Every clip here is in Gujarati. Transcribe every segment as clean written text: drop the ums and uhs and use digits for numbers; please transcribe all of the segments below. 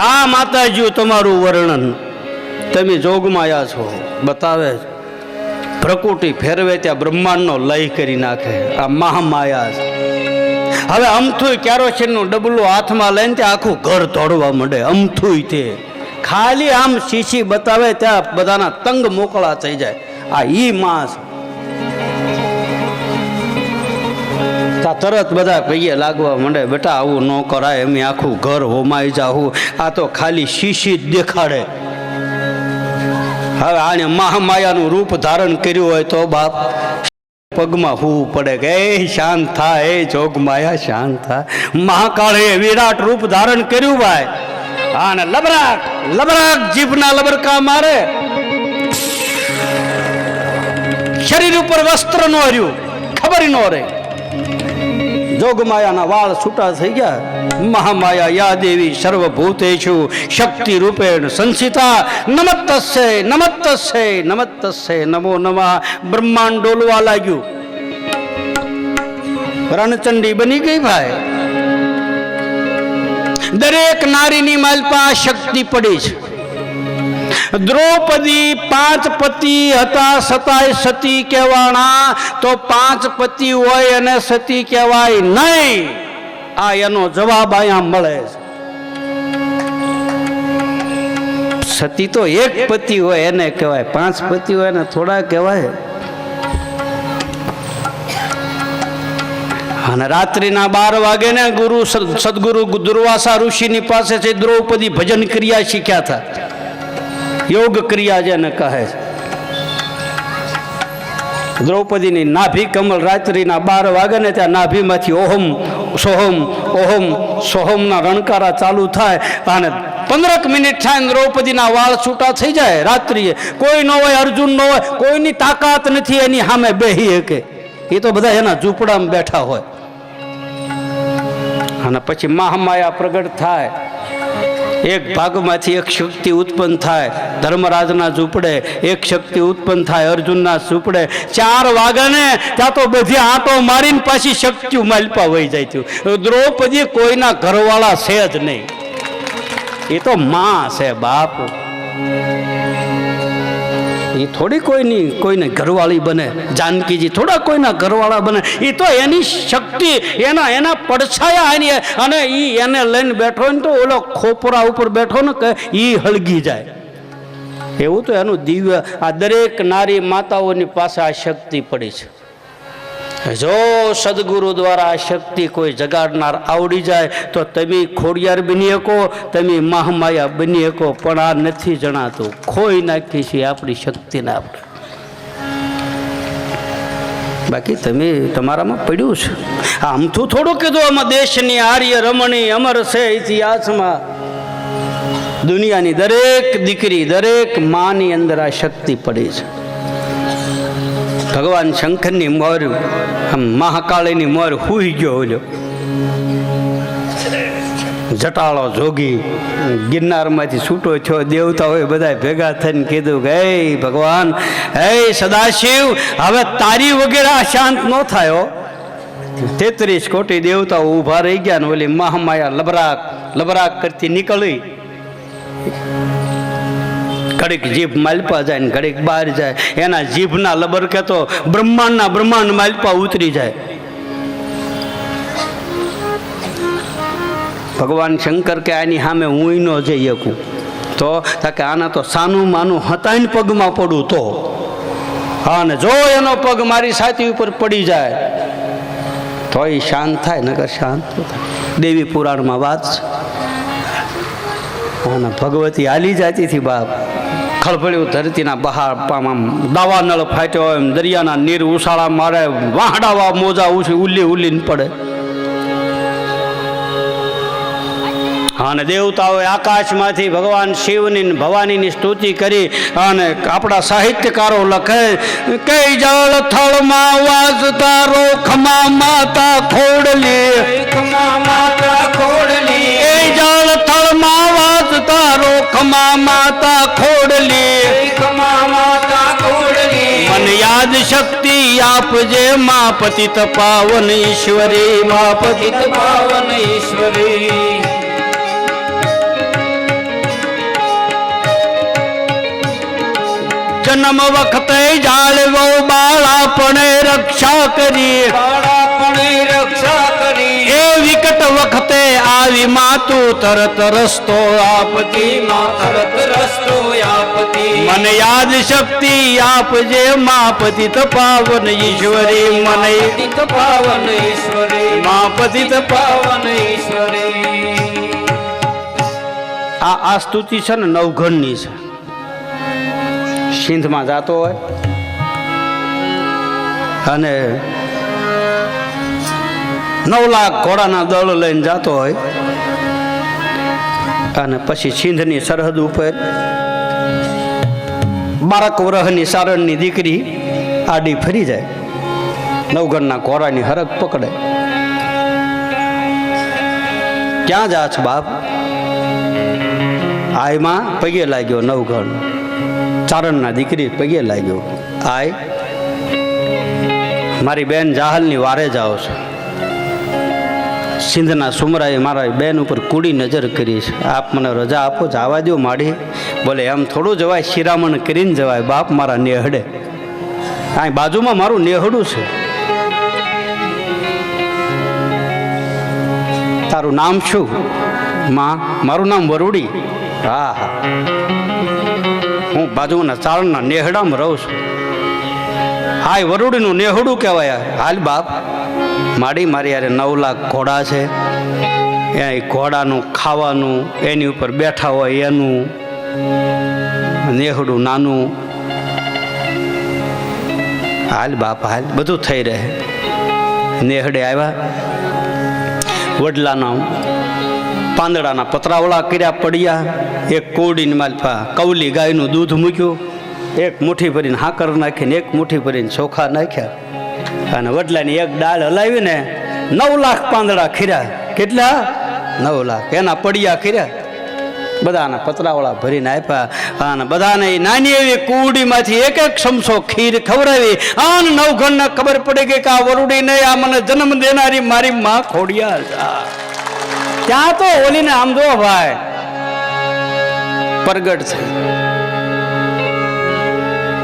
આ માતાજીઓ તમારું વર્ણન તમે જોગમાયા છો બતાવે. પ્રકૃતિ ફેરવે ત્યાં બ્રહ્માંડનો લય કરી નાખે. આ મહામાયા છે. હવે અમથું કેરોસીનનું ડબલું હાથમાં લઈને ત્યાં આખું ઘર તોડવા માંડે. અમથું તે ખાલી આમ શીશી બતાવે ત્યાં બધાના તંગ મોકળા થઈ જાય. આ ઈ માં છે. તરત બધા પૈયે લાગવા માંડે. બેટા આવું ન કરાય, એમ આખું ઘર હોમાઈ જાવું. આ તો ખાલી શીશી જ દેખાડે. હવે આને મહામાયાનું રૂપ ધારણ કર્યું હોય તો બાપ પગમાં હોવું પડે કે એ શાંત થા, એ જોગમાયા શાંત થા. મહાકાળે વિરાટ રૂપ ધારણ કર્યું ભાઈ. અને લબરાક લબરાક જીભના લબરકા મારે. શરીર ઉપર વસ્ત્ર નો હર્યું, ખબર ન રહે. જોગમાયાના વાળ છૂટા થઈ ગયા. મહામાયા યા દેવી સર્વભૂતેષુ શક્તિ રૂપેણ સંસ્થિતા નમસ્તસ્ય નમસ્તસ્ય નમસ્તસ્ય નમો નમઃ. બ્રહ્માંડ ડોલવા લાગ્યું. રણચંડી બની ગઈ ભાઈ. દરેક નારીની માલપા શક્તિ પડી છે. દ્રૌપદી 5 પતિ હતા છતાંય સતી કહેવાના. તો 5 પતિ હોય અને સતી કહેવાય નહીં. આ એનો જવાબ અહીંયા મળે છે. સતી તો એક પતિ હોય એને કહેવાય, 5 પતિ હોય ને થોડા કહેવાય. અને રાત્રિના 12 વાગે ને ગુરુ સદગુરુ દુર્વાસા ઋષિની પાસે છે દ્રૌપદી ભજન ક્રિયા શીખ્યા હતા. યોગ ક્રિયા જેને કહે છે. દ્રૌપદીની નાભી કમલ રાત્રિના 12 વાગે ને ત્યાં નાભીમાંથી ઓહમ સોહમ ઓહમ સોહમના રણકારા ચાલુ થાય. અને 15 મિનિટ થાય દ્રૌપદીના વાળ છૂટા થઈ જાય. રાત્રિએ કોઈ ન હોય, અર્જુન ન હોય, કોઈની તાકાત નથી એની સામે બેહી શકે. એ તો બધા એના ઝૂંપડામાં બેઠા હોય. અને પછી મહામાયા પ્રગટ થાય. એક ભાગમાંથી એક શક્તિ ઉત્પન્ન થાય. ધર્મરાજના ઝૂંપડે એક શક્તિ ઉત્પન્ન થાય, અર્જુનના ઝૂંપડે. 4 વાગ્યાને ત્યાં તો બધી આંટો મારીને પાછી શક્તિ માલપા વહી જાય છે. દ્રૌપદી કોઈના ઘરવાળા છે જ નહીં. એ તો માં છે બાપ. એ થોડી કોઈને ઘરવાળી બને. જાનકીજી થોડા કોઈના ઘરવાળા બને. એ તો એની શક્તિ એના પડછાયા એની. અને એ એને લઈને બેઠો ને તો ઓલો ખોપરા ઉપર બેઠો ને કે એ હળગી જાય. એવું તો એનું દિવ્ય. આ દરેક નારી માતાઓની પાસે આ શક્તિ પડી છે. જો સદગુરુ દ્વારા આ શક્તિ કોઈ જગાડનાર આવડી જાય તો તમે ખોડિયાર બની શકો, તમે મહામાયા બની શકો. પણ આ નથી જણાતું. ખોઈ નાખી છે આપણી શક્તિને આપણે. બાકી તમે તમારામાં પડ્યું છે. આમથું થોડું કીધું. આમાં દેશની આર્ય રમણી અમર છે ઇતિહાસમાં. દુનિયાની દરેક દીકરી દરેક માની અંદર આ શક્તિ પડી છે. ભગવાન શંકરની મોર, મહાકાળીની મોર હુઈ ગયો. ઓલો જટાળો જોગી ગિરનારમાંથી છૂટો થયો. દેવતાઓએ બધા ભેગા થઈને કીધું કે હે ભગવાન, હે સદાશિવ, હવે તારી વગેરે શાંત ન થાય. 33 કોટી દેવતાઓ ઊભા રહી ગયા ને ઓલી મહામાયા લબરાક લબરાક કરતી નીકળી. ઘડીક જીભ માલપા જાય ને ઘડીક બહાર જાય. એના જીભના લબરકે તો બ્રહ્માંડ માલપા ઉતરી જાય. ભગવાન શંકર કે આની સામે હું ન જઈ શકું. તો કે આના તો સાનું માનું હતાઈને પગમાં પડું તો. હા, ને જો એનો પગ મારી છાતી ઉપર પડી જાય તો એ શાંત થાય, નકર શાંત થાય. દેવી પુરાણમાં વાત છે. અને ભગવતી હાલી જતી હતી બાપ. ખળભળ્યું ધરતીના બહાર દાવા નળ ફાટ્યો હોય, દરિયાના નીર ઉછાળા મારે, વાહડાવા મોજા ઉલ્લીને પડે. અને દેવતાઓએ આકાશમાંથી ભગવાન શિવની ભવાનીની સ્તુતિ કરી. અને આપણા સાહિત્યકારો લખે કે જળ થળમાં વાજતા રોખમાં માતા ખોડલી, એ જળ થળમાં વાજતા રોખમાં માતા ખોડલી, મન યાદ શક્તિ આપજે મા પતિત પાવન ઈશ્વરી, મા પતિત પાવન ઈશ્વરી. જન્મ વખતે જાળવો બાળાપણે રક્ષા કરી, બાળાપણે રક્ષા કરી. એ વિકટ વખતે આવી માતું તરત રસ્તો આપતી, માં તરત રસ્તો આપતી. મને યાદ શક્તિ આપજે મા પતિત પાવન ઈશ્વરી, મને પતિત પાવન ઈશ્વરી, મા પતિત પાવન ઈશ્વરી. આ સ્તુતિ છે ને નવઘણની છે. સિંધમાં જાતો હોય અને 9 લાખ ઘોડાના દળ લઈને જાતો હોય અને પછી સિંધની સરહદ ઉપર 12 વર્ષની સારણની દીકરી આડી ફરી જાય, નવઘણના ઘોડાની હરક પકડે. ક્યાં જા છે બાપ? આયમાં પગે લાગ્યો નવઘણ, ચારણના દીકરી પગે લાગ્યો. આય મારી બેન જાહલની વારે જાઓ છો. સિંધના સુમરાએ મારા બેન ઉપર કૂડી નજર કરી છે, આપ મને રજા આપો, જવા દો માડી. બોલે એમ થોડું જવાય, શિરામણ કરીને જવાય બાપ મારા નેહડે. આ બાજુમાં મારું નેહડું છે. તારું નામ શું? માં મારું નામ વરુડી. હા હા, હું બાજુના ચારણના નેહડામાં રહું છું. હા, વરુડીનું નેહડું કહેવાય. હાલ બાપ માડી, મારી યારે 9 લાખ ઘોડા છે, એ ઘોડાનું ખાવાનું, એની ઉપર બેઠા હોય એનું નેહડું નાનું. હાલ બાપ હાલ, બધું થઈ રહે. નેહડે આવ્યા, વડલાના પાંદડાના પતરાવળા કર્યા પડ્યા, એક કોડીની માલફા કવલી ગાયનું દૂધ મૂક્યું, એક મુઠ્ઠી ભરીને હાકર નાખીને એક મુઠ્ઠી ભરીને ચોખા નાખ્યા અને વડલાની એક ડાળ હલાવીને 9 લાખ પાંદડા ખીર્યા. કેટલા? 9 લાખ. એના પડિયા ખીર્યા, બધાના પતરાવળા ભરીને આપ્યા અને બધાને નાની એવી કુડીમાંથી એક એક ચમચો ખીર ખવડાવી. આને નવઘણને ખબર પડી ગઈ કે આ વરુડી નહીં, આ મને જન્મ દેનારી મારી માં ખોડિયાર. ત્યાં તો ઓલીને આમ જો ભાઈ પ્રગટ છે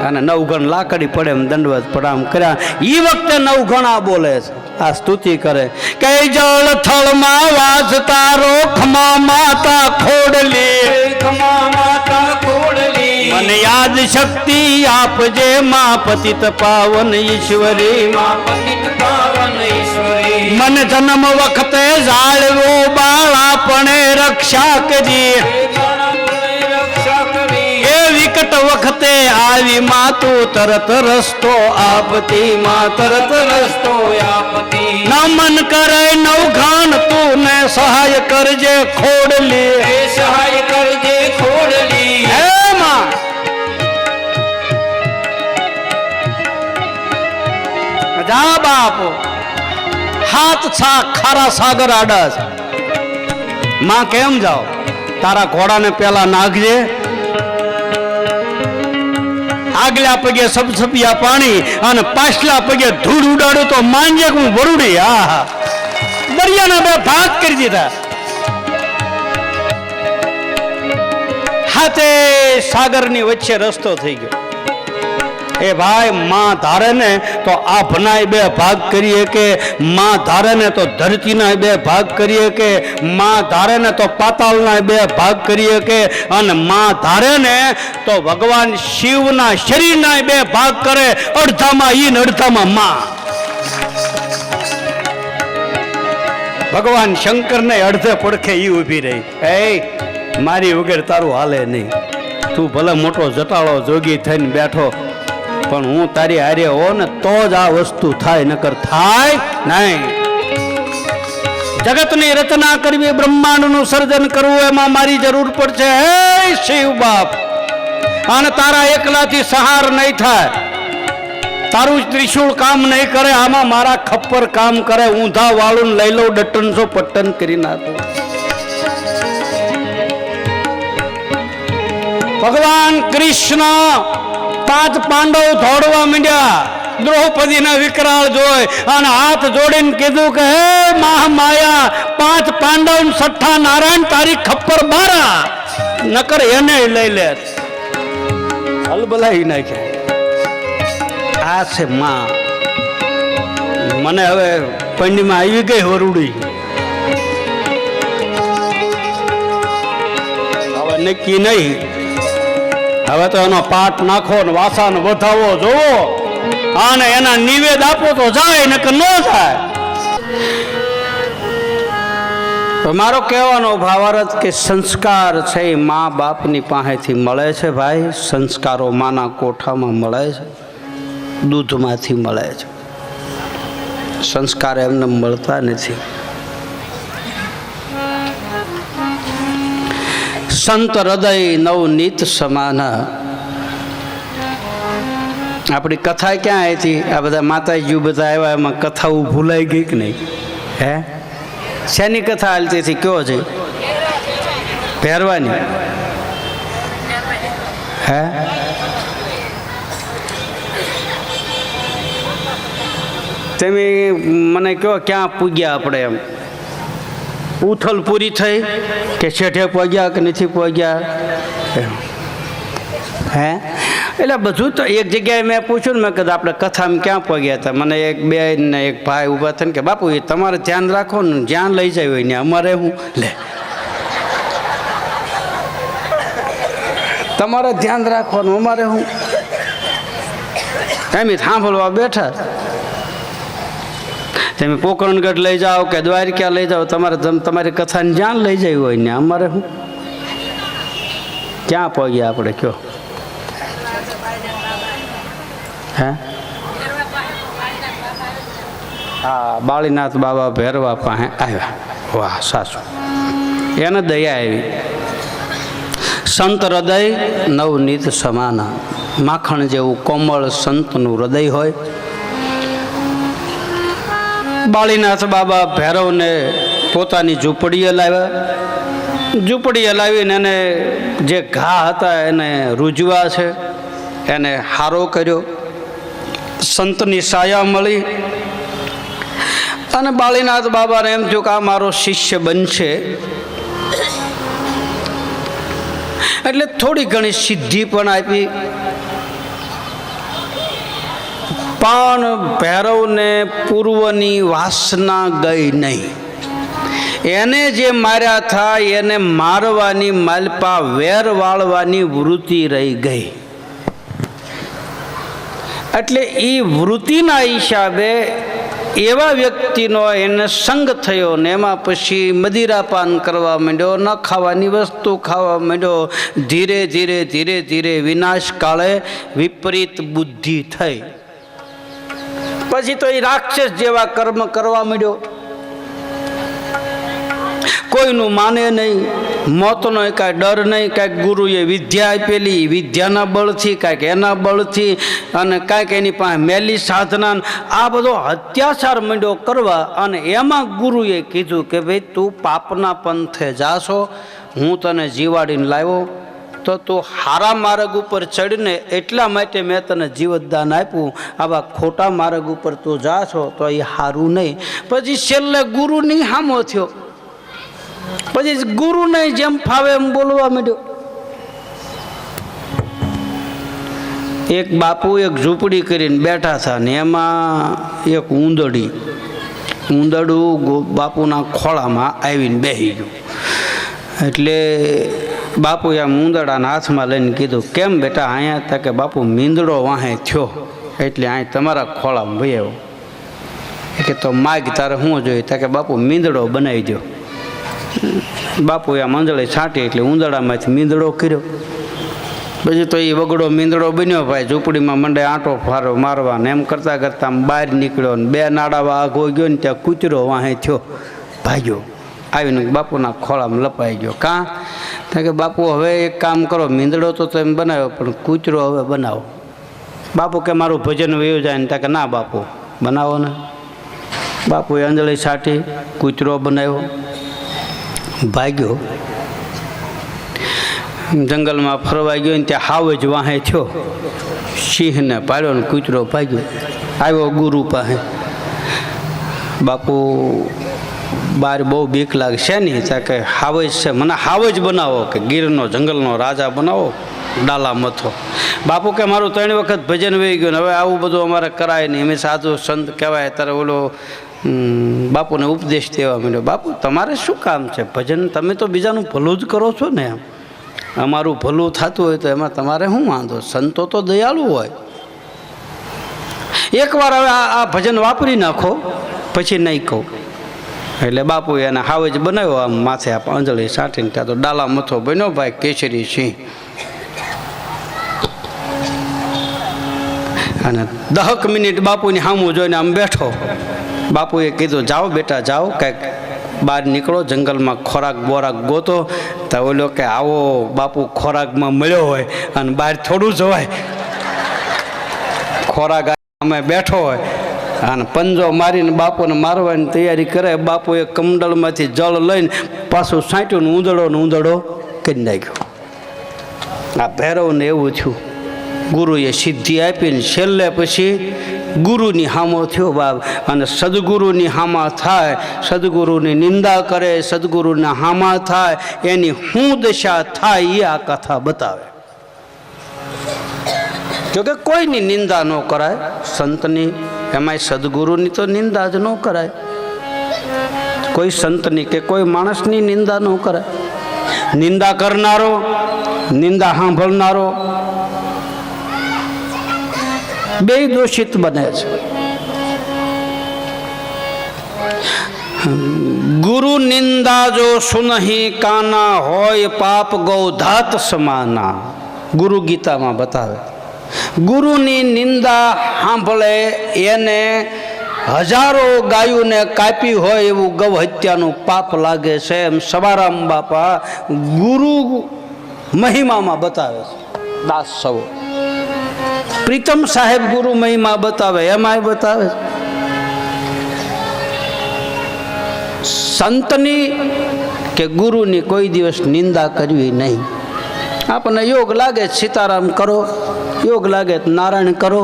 અને નવઘણ લાકડી પડે એમ દંડવત પ્રણામ કર્યા. ઈ વખતે નવઘણા બોલે છે, આ સ્તુતિ કરે કે જળ થળમાં વાસ તારો, ખમા માતા ખોડલી, ખમા માતા ખોડલી. મને યાદ શક્તિ આપજે મા પતિત પાવન ઈશ્વરી, માં પતિત પાવન ઈશ્વરી. મને જન્મ વખતે જાળવો બાળાપણે રક્ષા કરી, રક્ષા કરી. એ વિકટ વખતે આવી માતું તરત રસ્તો આપતી, માં તરત રસ્તો આપતી. નમન કરે નવઘણ તું ને સહાય કરજે ખોડલી, એ સહાય કરજે ખોડલી. હે માં જા બાપ. હાથ છા ખારા સાગર આડા છે. માં કેમ જાઓ? તારા ઘોડાને પેલા નાખજે, આગલા પગે સબસબિયા પાણી અને પાછલા પગે ધૂળ ઉડાડું તો માંજે હું વરુડી. હા હા, દરિયાના 2 ભાગ કરી દીધા. હાથે સાગરની વચ્ચે રસ્તો થઈ ગયો. એ ભાઈ માં ધારે ને તો આ ભનાય 2 ભાગ કરીએ કે, માં ધારે ને તો ધરતીના 2 ભાગ કરીએ કે, માં ધારે ને તો પાતાળના 2 ભાગ કરીએ કે, અને માં ધારે ને તો ભગવાન શિવના શરીરના 2 ભાગ કરે. અડધામાં ઈ ને અડધામાં માં. ભગવાન શંકરને અડધે પડખે ઈ ઊભી રહી. એ મારી વગર તારું હાલે નહીં. તું ભલે મોટો જટાળો જોગી થઈને બેઠો, પણ હું તારી હારે હો ને તો જ આ વસ્તુ થાય, નકર થાય નહીં. જગતની રચના કરવી, બ્રહ્માંડનું સર્જન કરવું, એમાં મારી જરૂર પડશે. હે શિવ બાપ, અને તારા એકલાથી સહાર નહીં થાય. તારું ત્રિશુળ કામ નહીં કરે, આમાં મારા ખપ્પર કામ કરે. ઊંધા વાળું લઈ લઉં, ડટનસો પટ્ટન કરી નાખું. ભગવાન કૃષ્ણ 5 પાંડવ દોડવા માંડ્યા. દ્રૌપદીના વિકરાળ જોઈ અને હાથ જોડીને કીધું કે હે મહામાયા, 5 પાંડવ 6ઠા નારાયણ તારી ખપ્પર બારા, નકર એને લઈ લે. હલબલાઈ નાખ્યા. આ છે માં. મને હવે પંડીમાં આવી ગઈ વરુડી. હવે નક્કી નહીં. હવે તો એનો પાટ નાખો ને વાસાને વધાવો જોવો અને એના નિવેદ આપો તો જાય નકર ન જાય. મારો કહેવાનો ભાવાર્થ કે સંસ્કાર છે એ મા બાપની પાસેથી મળે છે ભાઈ. સંસ્કારો માના કોઠામાં મળે છે, દૂધમાંથી મળે છે. સંસ્કાર એમને મળતા નથી. સંત હૃદય નવનીત સમાન. આપણી કથા ક્યાં હતી? આ બધા માતાજી બધા આવ્યા, એમાં કથાઓ ભૂલાઈ ગઈ કે નહીં? હે, શેની કથા હાલતી હતી? કયો છે? ભેરવાની. હે, તમે મને કહો ક્યાં પૂગ્યા આપણે? એમ ઉથલ પૂરી થઈ કે છેઠે પહોંચ્યા કે નથી પહોંચ્યા? હે, એટલે બધું તો એક જગ્યાએ મેં પૂછ્યું ને, મેં કીધું આપણે કથામાં ક્યાં પહોંચ્યા હતા? મને એક બેન ને એક ભાઈ ઊભા થઈને કે બાપુ એ તમારે ધ્યાન રાખો ને, જ્યાં લઈ જાય હોય ને અમારે હું લે, તમારે ધ્યાન રાખવાનું, અમારે હું એમ સાંભળવા બેઠા. તમે પોકરણગઢ લઈ જાઓ કે દ્વારકા લઈ જાઓ, તમારે તમારી કથાને જ્યાં લઈ જાય હોય ને અમારે હું. ક્યાં પહોંચ્યા આપણે? કયો? હે, હા, બાળીનાથ બાબા ભેરવા પાસે આવ્યા. વાહ, સાચું. એને દયા આવી. સંત હૃદય નવનીત સમાન. માખણ જેવું કોમળ સંતનું હૃદય હોય. બાળીનાથ બાબા ભૈરવને પોતાની ઝૂંપડીએ લાવ્યા. ઝૂંપડીએ લાવીને એને જે ઘા હતા એને રૂજવા છે, એને હારો કર્યો. સંતની સાયા મળી અને બાળીનાથ બાબાને એમ થયું કે આ મારો શિષ્ય બનશે. એટલે થોડી ઘણી સિદ્ધિ પણ આપી. પણ ભૈરવને પૂર્વની વાસના ગઈ નહીં. એને જે માર્યા હતા એને મારવાની, માલપા વેર વાળવાની વૃત્તિ રહી ગઈ. એટલે એ વૃત્તિના હિસાબે એવા વ્યક્તિનો એને સંગ થયો ને એમાં પછી મદિરાપાન કરવા માંડ્યો, ન ખાવાની વસ્તુ ખાવા માંડ્યો. ધીરે ધીરે ધીરે ધીરે વિનાશ કાળે વિપરીત બુદ્ધિ થઈ. પછી તો એ રાક્ષસ જેવા કર્મ કરવા માંડ્યો. કોઈનું માને નહીં, મોતનો કાંઈ ડર નહીં. કાંઈક ગુરુએ વિદ્યા આપેલી, વિદ્યાના બળથી, કાંઈક એના બળથી, અને કાંઈક એની પાસે મેલી સાધના, આ બધો અત્યાચાર માંડ્યો કરવા. અને એમાં ગુરુએ કીધું કે ભાઈ તું પાપના પંથે જાશો, હું તને જીવાડીને લાવ્યો તો તું હારા માર્ગ ઉપર ચડીને એટલા માટે મેં તને જીવતદાન આપ્યું. આવા ખોટા માર્ગ ઉપર તું જાશો તો એ સારું નહીં. પછી છેલ્લે ગુરુની હામો થયો. પછી ગુરુને જેમ ફાવે એમ બોલવા માંડ્યો. એક બાપુ એક ઝૂંપડી કરીને બેઠા હતા ને એમાં એક ઊંદડું બાપુના ખોળામાં આવીને બેસી ગયું. એટલે બાપુએ આમ ઊંદડાના હાથમાં લઈને કીધું કેમ બેટા અહીંયા? તા કે બાપુ મીંદડો વાહે થયો એટલે અહીં તમારા ખોળામાં ભાઈ આવ્યો. કે તો માગ તારે શું જોઈએ? તા કે બાપુ મીંદડો બનાવી દો. બાપુએ આ મંજળી છાંટી એટલે ઊંદડામાંથી મીંદડો કર્યો. પછી તો એ વગડો મીંદડો બન્યો ભાઈ. ઝૂંપડીમાં મંડે આંટો ફારો મારવા ને એમ કરતાં કરતાં બહાર નીકળ્યો ને 2 નાડાવા આઘો ગયો ને ત્યાં કૂતરો વાહે થયો, ભાગ્યો. આવીને બાપુના ખોળામાં લપાઈ ગયો. કાં? કારણ કે બાપુ હવે એક કામ કરો, મીંદડો તો એમ બનાવ્યો પણ કૂતરો હવે બનાવો. બાપુ કે મારું ભજન વયું જાય ને? ત્યાં કે ના બાપુ બનાવો ને. બાપુએ અંજળી છાંટી, કૂતરો બનાવ્યો, ભાગ્યો. જંગલમાં ફરવા ગયો ને ત્યાં હાવ જ વાહે થયો, સિંહને પાડ્યો ને કૂતરો ભાગ્યો. આવ્યો ગુરુ પાસે. બાપુ બહાર બહુ બીક લાગશે નહીં? ત્યાં કે હાવ જ છે, મને હાવ જ બનાવો, કે ગીરનો જંગલનો રાજા બનાવો. ડાલા મથો. બાપુ કે મારું 3 વખત ભજન વહી ગયું ને હવે આવું બધું અમારે કરાય નહીં, અમે સાધુ સંત કહેવાય. ત્યારે ઓલો બાપુને ઉપદેશ દેવા માંડ્યો, બાપુ તમારે શું કામ છે ભજન, તમે તો બીજાનું ભલું જ કરો છો ને, અમારું ભલું થતું હોય તો એમાં તમારે શું વાંધો, સંતો તો દયાળુ હોય. એકવાર હવે આ ભજન વાપરી નાખો પછી નહીં કહું. એટલે બાપુએ એને હાવ જ બનાવ્યો, આમ માથે આપ અંજળી સાટીને, ત્યાં તો ડાલા મથો બન્યો ભાઈ કેસરી સિંહ. અને 10 મિનિટ બાપુની સામું જોઈને આમ બેઠો. બાપુએ કીધું જાઓ બેટા જાઓ, કંઈક બહાર નીકળો, જંગલમાં ખોરાક બોરાક ગોતો. તો ઓલો કે આવો બાપુ ખોરાકમાં મળ્યો હોય અને બહાર થોડું જવાય, ખોરાક અમે બેઠો હોય અને પંજો મારીને બાપુને મારવાની તૈયારી કરે. બાપુએ કમંડળમાંથી જળ લઈને પાછું સાંટ્યું ને ઊંધડો કરી નાખ્યો. આ ભૈરવને એવું થયું, ગુરુએ સિદ્ધિ આપીને છેલ્લે પછી ગુરુની હામો થયો બાપ. અને સદગુરુની હામા થાય, સદગુરુની નિંદા કરે, સદગુરુના હામા થાય, એની શું દશા થાય એ આ કથા બતાવે. જોકે કોઈની નિંદા ન કરાય, સંતની એમાંય સદગુરુની તો નિંદા જ ન કરાય. કોઈ સંતની કે કોઈ માણસની નિંદા ન કરાય. નિંદા કરનારો, નિંદા સાંભળનારો બે દોષિત બને છે. ગુરુ નિંદા જો સુનહી કાના હોય પાપ ગૌધાત સમાના. ગુરુ ગીતામાં બતાવે, ગુરુની નિંદા સાંભળે એને 1000 ગાયોને કાપી હોય એવું ગૌ હત્યાનું પાપ લાગે છે. એમ સવારામ બાપા ગુરુ મહિમામાં બતાવે છે. દાસ સૌ પ્રીતમ સાહેબ ગુરુ મહિમા બતાવે, એમાંય બતાવે સંતની કે ગુરુની કોઈ દિવસ નિંદા કરવી નહીં. આપણને યોગ લાગે સીતારામ કરો, યોગ લાગે તો નારાયણ કરો,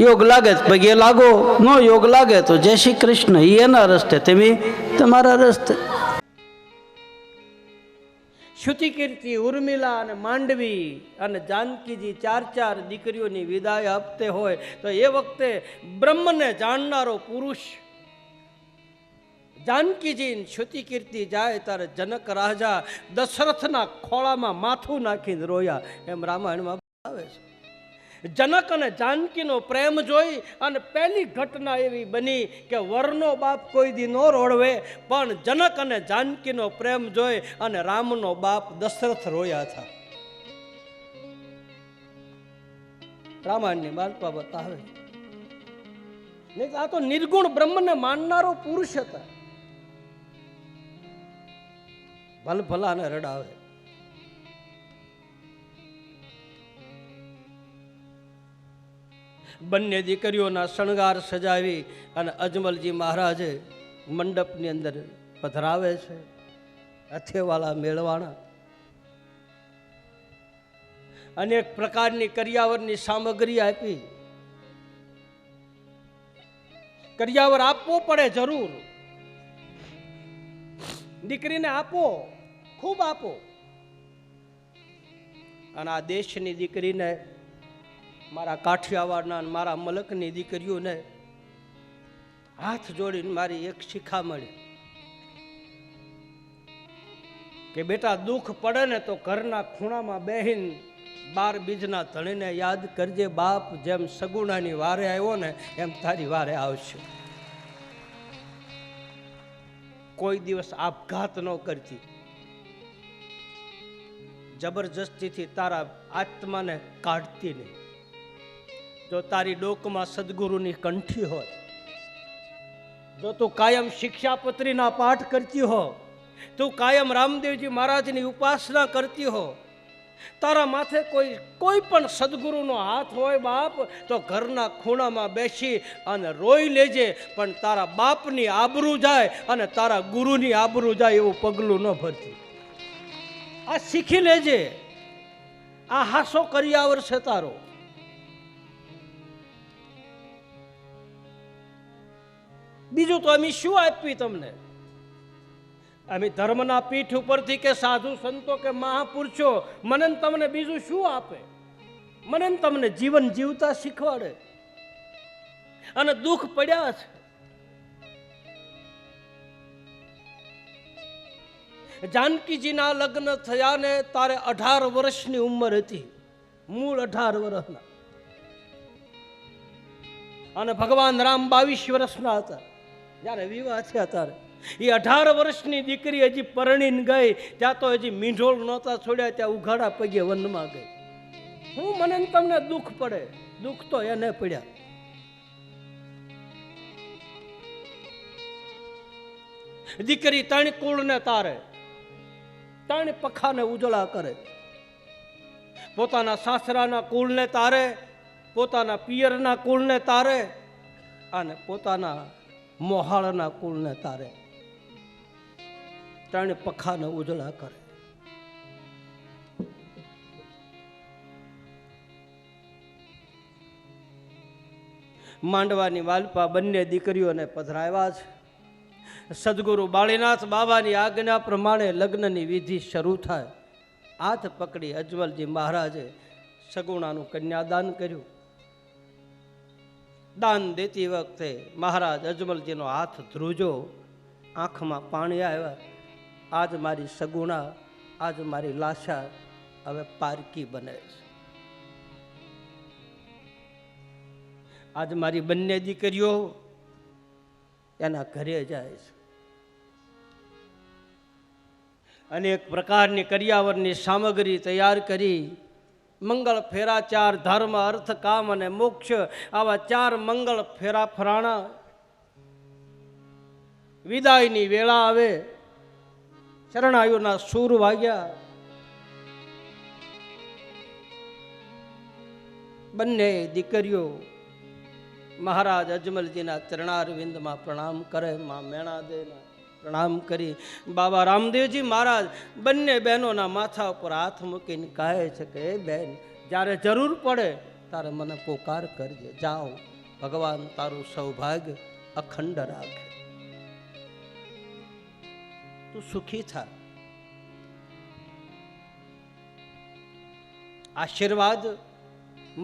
યોગ લાગે તો પગે લાગો, ન યોગ લાગે તો જય શ્રી કૃષ્ણ, એના રસ્તે તમે તમારા રસ્તે. શ્રુતિકીર્તિ, ઉર્મિલા અને માંડવી અને જાનકીજી 4 દીકરીઓની વિદાય આપતે હોય તો એ વખતે બ્રહ્મને જાણનારો પુરુષ જાનકીજી શ્રુતિકીર્તિ જાય ત્યારે જનક રાજા દશરથના ખોળામાં માથું નાખીને રોયા. એમ રામાયણમાં આવે છે. જનક અને જાનકીનો પ્રેમ જોઈ અને પહેલી ઘટના એવી બની કે વરનો બાપ કોઈ દી ન રોડવે, પણ જનક અને જાનકીનો પ્રેમ જોઈ અને રામનો બાપ દશરથ રોયા હતા. રામાયણની વાર્તા બતાવે. આ તો નિર્ગુણ બ્રહ્મને માનનારો પુરુષ હતા. ભલભલાને રડાવે. બંને દીકરીઓના શણગાર સજાવી અને અજમલજી મહારાજે મંડપની અંદર પધરાવે છે. હથેવાળા મેળવાણા અનેક પ્રકારની કરિયાવરની સામગ્રી આપી. કરિયાવર આપવો પડે જરૂર, દીકરીને આપો, ખૂબ આપો. અને આ દેશની દીકરીને, મારા કાઠિયાવાડના મારા મલકની દીકરીઓને હાથ જોડીને મારી એક શિખામણ કે બેટા દુઃખ પડે ને તો ઘરના ખૂણામાં બેહીને 12 બીજના ધણીને યાદ કરજે બાપ. જેમ સગુણાની વારે આવ્યો ને એમ તારી વારે આવશે. કોઈ દિવસ આપઘાત ન કરતી, જબરજસ્તીથી તારા આત્માને કાઢતી નહીં. જો તારી ડોકમાં સદગુરુની કંઠી હોય, જો તું કાયમ શિક્ષાપત્રીના પાઠ કરતી હો, તું કાયમ રામદેવજી મહારાજની ઉપાસના કરતી હો, તારા માથે કોઈ પણ સદગુરુનો હાથ હોય બાપ, તો ઘરના ખૂણામાં બેસી અને રોઈ લેજે, પણ તારા બાપની આબરૂ જાય અને તારા ગુરુની આબરૂ જાય એવું પગલું ન ભરતી. આ શીખી લેજે. આ હાસો કરિયાવર છે તારો. બીજું તો અમે શું આપવી તમને? અમે ધર્મના પીઠ ઉપરથી કે સાધુ સંતો કે મહાપુરુષો મને ને તમને બીજું શું આપે? મને ને તમને જીવન જીવતા શીખવાડે. અને દુઃખ પડ્યા છે. જાનકીજીના લગ્ન થયા ને તારે 18 વર્ષની ઉંમર હતી, મૂળ 18 વર્ષના. અને ભગવાન રામ 22 વર્ષના હતા જ્યારે વિવાહ થયા. ત્યારે એ 18 વર્ષની દીકરી હજી પરણીને ગઈ ત્યાં તો હજી મીંઢોળ નહોતા છોડ્યા, ત્યાં ઉઘાડા પગે વનમાં ગઈ. હું મને ને તમને દુઃખ પડે, દુઃખ તો એને પડ્યા. દીકરી 3 કુળને તારે, 3 પખાને ઉજળા કરે. પોતાના સાસરાના કુળને તારે, પોતાના પિયરના કુળને તારે અને પોતાના મોહાળના કુળને તારે. 3 પખાને ઉજળા કરે. માંડવાની વાલપા બંને દીકરીઓને પધરાવ્યા છે. સદગુરુ બાળીનાથ બાબાની આજ્ઞા પ્રમાણે લગ્નની વિધિ શરૂ થાય. હાથ પકડી અજમલજી મહારાજે સગુણાનું કન્યાદાન કર્યું. દાન દેતી વખતે મહારાજ અજમલજીનો હાથ ધ્રુજો, આંખમાં પાણી આવ્યા. આજ મારી સગુણા, આજ મારી લાશા હવે પારકી બને છે. આજ મારી બંને દીકરીઓ એના ઘરે જાય છે. અનેક પ્રકારની કરિયાવરની સામગ્રી તૈયાર કરી મંગળ ફેરા 4 ધર્મ અર્થ કામ અને મોક્ષ આવા 4 મંગળ ફેરા ફરાણા. વિદાયની વેળા આવે, શરણાયુના સૂર વાગ્યા. બંને દીકરીઓ મહારાજ અજમલજીના ચરણારવિંદમાં પ્રણામ કરે. માં મેણાદેના પ્રણામ કરી બાબા રામદેવજી મહારાજ બંને બહેનોના માથા ઉપર હાથ મૂકીને કહે છે કે એ બહેન, જ્યારે જરૂર પડે તારે મને પોકાર કરજે. જાઓ, ભગવાન તારું સૌભાગ્ય અખંડ રાખે, તું સુખી થા. આશીર્વાદ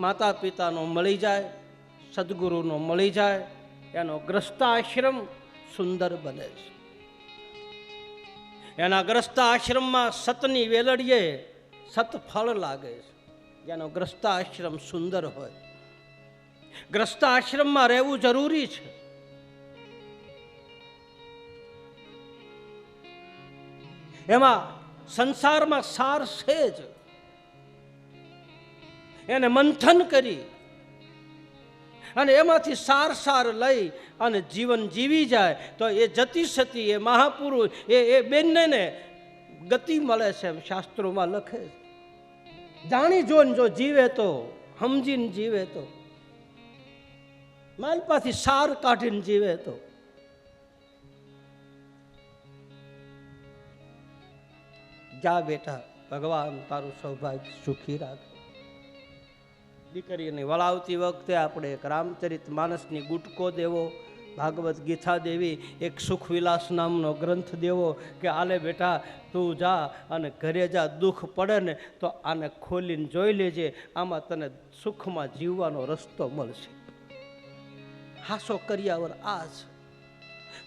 માતા પિતાનો મળી જાય, સદગુરુનો મળી જાય, એનો ગ્રસ્તાશ્રમ સુંદર બને છે. એના ગ્રસ્તાશ્રમમાં સતની વેલડીએ સત ફળ લાગે છે. જેનો ગ્રસ્તાશ્રમ સુંદર હોય, ગ્રસ્તાશ્રમમાં રહેવું જરૂરી છે. એમાં સંસારમાં સાર છે જ, એને મંથન કરી અને એમાંથી સાર લઈ અને જીવન જીવી જાય તો એ જતી સતી, એ મહાપુરુષ, એ બેનને ગતિ મળે છે એમ શાસ્ત્રોમાં લખે છે. જાણી જોઈને જો જીવે તો, સમજીને જીવે તો, માલપાથી સાર કાઢીને જીવે તો. જા બેટા, ભગવાન તારું સૌભાગ્ય સુખી રાખે. દીકરીને વળાવતી વખતે આપણે એક રામચરિત માનસની ગુટકો દેવો, ભાગવત ગીતા દેવી, એક સુખવિલાસ નામનો ગ્રંથ દેવો કે આલે બેટા તું જા અને ઘરે જા. દુઃખ પડે ને તો આને ખોલીને જોઈ લેજે, આમાં તને સુખમાં જીવવાનો રસ્તો મળશે. હાસો કર્યાવર આ છે.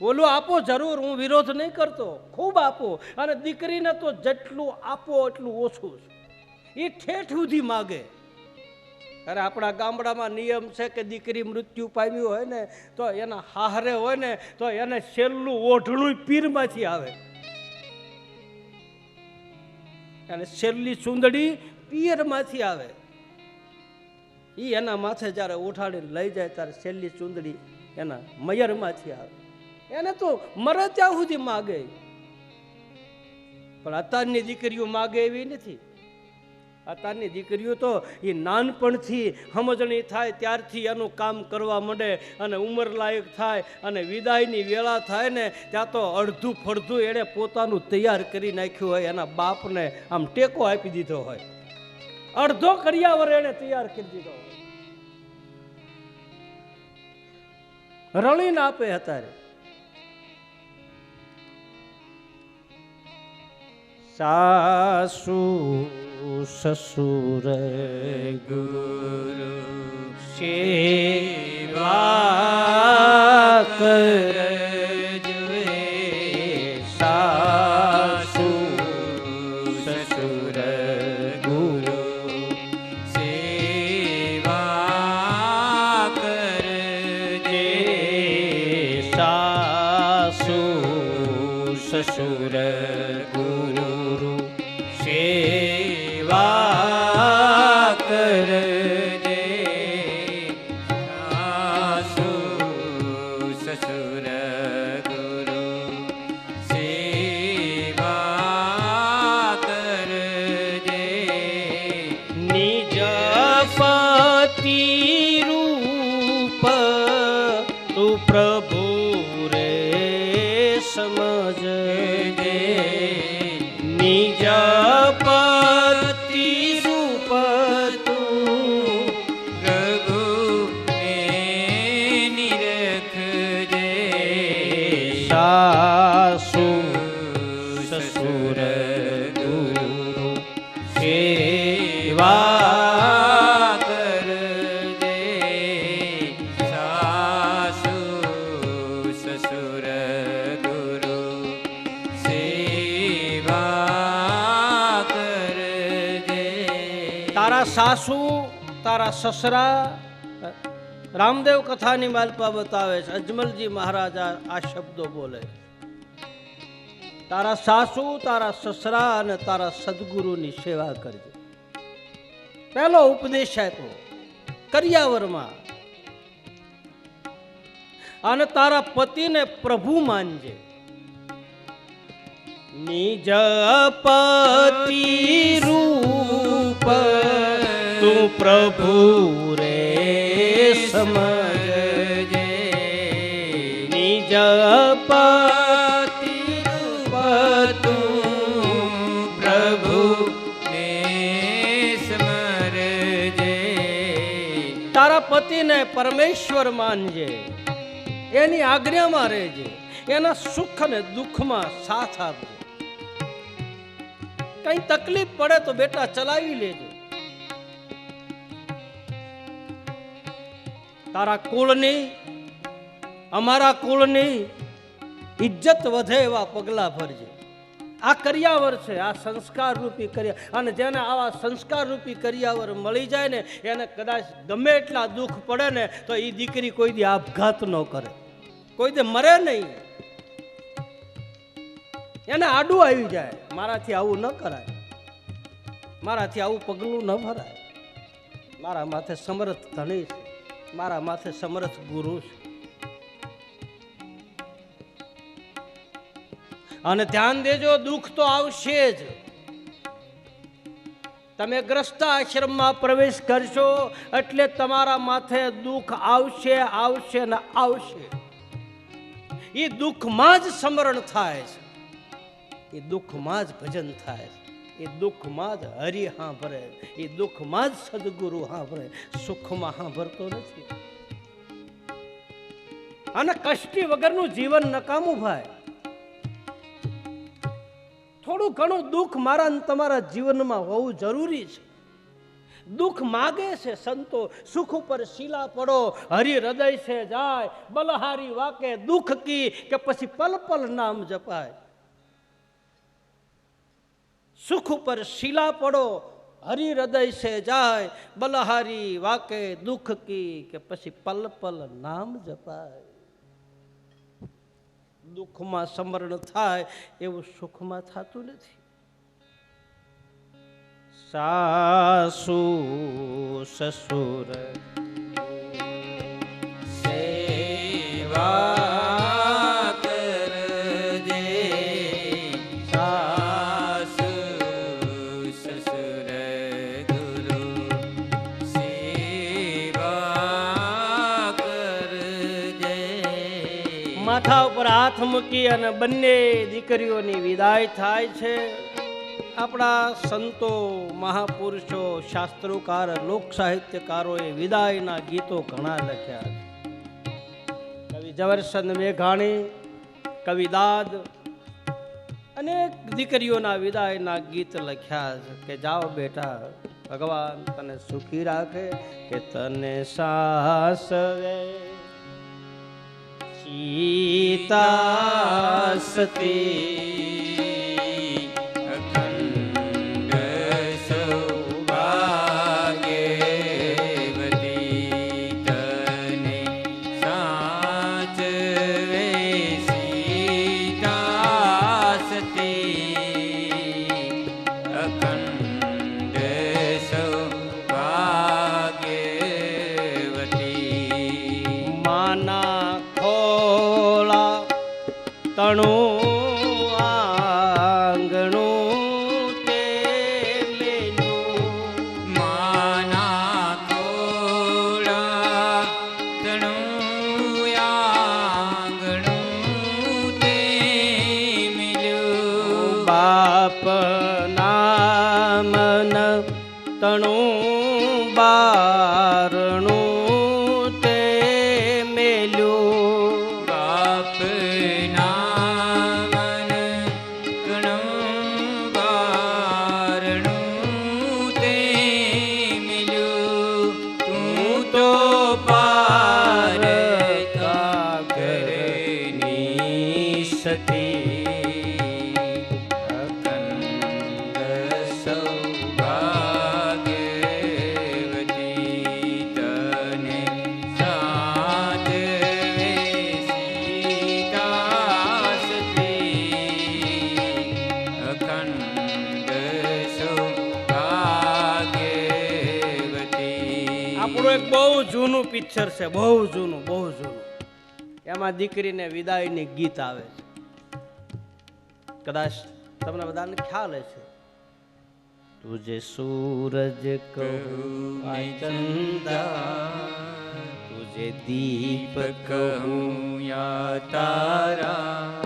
ઓલું આપો જરૂર, હું વિરોધ નહીં કરતો, ખૂબ આપો. અને દીકરીને તો જેટલું આપો એટલું ઓછું છે. એ ઠેઠ સુધી માગે. અરે આપણા ગામડામાં નિયમ છે કે દીકરી મૃત્યુ પામ્યું હોય ને તો એના હાહરે હોય ને તો એને છેલ્લું ઓઢણું પીરમાંથી આવે, અને છેલ્લી ચૂંદડી પિયરમાંથી આવે. એ એના માથે જ્યારે ઉઠાડીને લઈ જાય ત્યારે છેલ્લી ચૂંદડી એના મયરમાંથી આવે. એને તો મરે ત્યાં સુધી માગે. પણ અત્યારની દીકરીઓ માગે એવી નથી. અત્યારની દીકરીઓ તો એ નાનપણથી સમજણી થાય ત્યારથી એનું કામ કરવા માંડે, અને ઉંમર લાયક થાય અને વિદાયની વેળા થાય ને ત્યાં તો અડધું ફડધું એણે પોતાનું તૈયાર કરી નાખ્યું હોય, એના બાપને આમ ટેકો આપી દીધો હોય, અડધો કરિયાવર એણે તૈયાર કરી દીધો હોય, રળીને આપે. અત્યારે સાસુ સસુર ગુરુ સેવા કરજે સાસુ સસુર ગુરુ સેવા કરજે સાસુ સસુર ગુરુ સેવા કરજે સાસુ સસુર ગુરુ સેવા કરજે નિજ પતિ રૂપ તું પ્રભુ રે સમજજે નિજ પતિ રૂપ તું પ્રભુ નિરખજે સાસુ સસુર ગુરુ સેવા કરજે સાસુ સસુર ગુરુ સેવા કરજે તારા સાસુ તારા સસરા રામદેવ કથાની માલપા બતાવે છે અજમલજી મહારાજા આ શબ્દો બોલે છે. તારા સાસુ તારા સસરા અને તારા સદગુરુની સેવા કરજે. પહેલો ઉપદેશ આપ્યો કરિયાવરમાં અને તારા પતિને પ્રભુ માનજે. નિજ પતિ રૂપ તું પ્રભુ રે સમજજે નિજ પતિ રૂપ તું પ્રભુ ને સ્મરજે તારા પતિને પરમેશ્વર માનજે. એની આજ્ઞામાં રહેજે. એના સુખ અને દુઃખમાં સાથ આપજે. કઈ તકલીફ પડે તો બેટા ચલાવી લેજે. તારા કુળની અમારા કુળની ઇજ્જત વધે એવા પગલા ભરજે. આ કરિયાવર છે, આ સંસ્કાર રૂપી કરિયાવર. અને જેને આવા સંસ્કાર રૂપી કરિયાવર મળી જાય ને એને કદાચ ગમે એટલા દુઃખ પડે ને તો એ દીકરી કોઈ દી આપઘાત ન કરે, કોઈ દી મરે નહીં. એને આડું આવી જાય, મારાથી આવું ન કરાય, મારાથી આવું પગલું ન ભરાય. મારા માથે સમર્થ ધણી છે, મારા માથે સમર્થ ગુરુ છે. અને ધ્યાન દેજો, દુઃખ તો આવશે જ. તમે ગ્રસ્ત આશ્રમમાં પ્રવેશ કરશો એટલે તમારા માથે દુઃખ આવશે, આવશે ને આવશે. એ દુઃખમાં જ સ્મરણ થાય છે, એ દુઃખમાં જ ભજન થાય છે, એ દુઃખમાં જ હરિ સાંભળે, એ દુઃખમાં જ સદગુરુ સાંભળે. સુખમાં સાંભળતો નથી. અને કષ્ટી વગરનું જીવન નકામું ભાઈ. થોડું ઘણું દુઃખ મારા અને તમારા જીવનમાં હોવું જરૂરી છે. દુઃખ માગે છે સંતો, સુખ ઉપર શીલા પડો, હરિ હૃદય છે જાય, બલહારી વાકે દુઃખ કી, કે પછી પલ પલ નામ જપાય. સુખ ઉપર શીલા પડો, હરિ હૃદય છે જાય, બલહારી વાકે દુઃખ કી, કે પછી પલ પલ નામ જપાય. દુઃખમાં સમરણ થાય એવું સુખમાં થતું નથી. સાસુ સસુર સેવા કરજે સાસુ સસુર ગુરુ સેવા કરજે. માથા ઉપર હાથ મૂકી અને બંને દીકરીઓની વિદાય થાય છે. આપણા સંતો, મહાપુરુષો, શાસ્ત્રોકાર, લોક સાહિત્યકારોએ વિદાયના ગીતો ઘણા લખ્યા છે. કવિ ઝવેરચંદ મેઘાણી, કવિ દાદ, અનેક દીકરીઓના વિદાયના ગીત લખ્યા છે કે જાઓ બેટા, ભગવાન તને સુખી રાખે, કે તને સાસવે સીતા સતી અખંડ સૌભાગ્યવતી તને સાચવે સીતા સતી અખંડ સૌભાગ્યવતી માના ખોલા તણું આંગણું તે મેલું, માના ખોળા તણું આંગણું તે મિલ્યું બાપ નામન તણું બારણું તે મેલ્યું, બાપ નામન તણું બારણું તે મિલ્યું તું તો પારકા ઘરની સતી અખંડ સૌભાગ્યવતી તને સાચવે સીતા સતી અખંડ સૌભાગ્યવતી આપણું એક બહુ જૂનું પિક્ચર છે, બહુ જૂનું, બહુ જૂનું. એમાં દીકરીને વિદાયની ગીત આવે છે. કદાચ તમને બધાને ખ્યાલ હશે. તુજે સૂરજ કહું આ ચંદા, તુજે દીપ કહું યા તારા,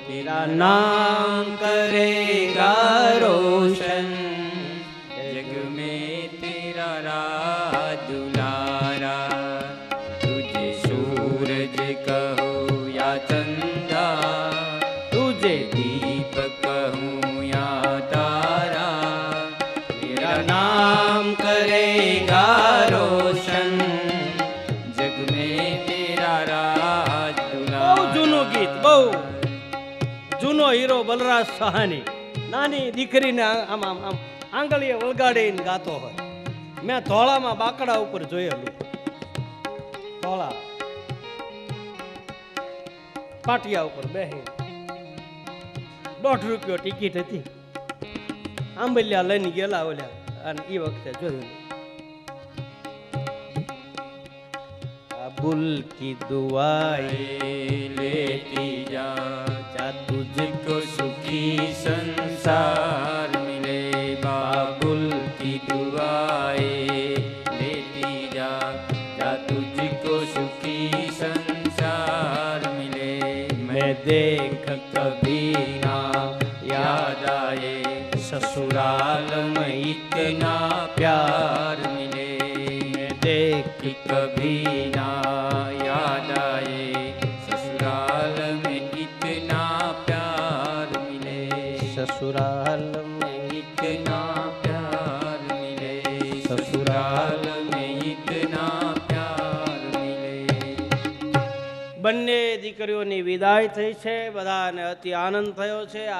તેરા નામ કરેગા રોશન, जग में तेरा राज दुलारा तुझे सूरज कहो या चंदा તુજે दीप कहूँ या तारा तेरा नाम करेगा रोशन. जग में तेरा राज બહુ दुलारा જૂનું ગીત, બહુ જૂનો હીરો બલરાજ સહાની નાની દીકરીને આમ આમ આમ આંગળીએ વળગાડીને ગાતો હોય. મેં ધોળામાં બાકડા ઉપર જોયેલું. ધોળા પાટિયા ઉપર બેહી ₹1.5 ટિકિટ હતી. આંબલિયા લઈને ગયેલા ઓલ્યા, અને એ વખતે જોયું અબુલ કી દુઆએ लेती जा જા તુझको सुखी संसार मिले बाबुल की दुआएं लेती जा जा तुझको सुखी संसार मिले मैं देख कभी ना याद आए ससुराल में इतना प्यार मिले मैं देख कभी ना याद आए ससुराल में इतना प्यार मिले સસુરાલ મેં इतना प्यार मिले ससुराल में इतना प्यार मिले બંને દીકરીઓની વિદાય થઈ છે. બધાને અતિ આનંદ થયો છે.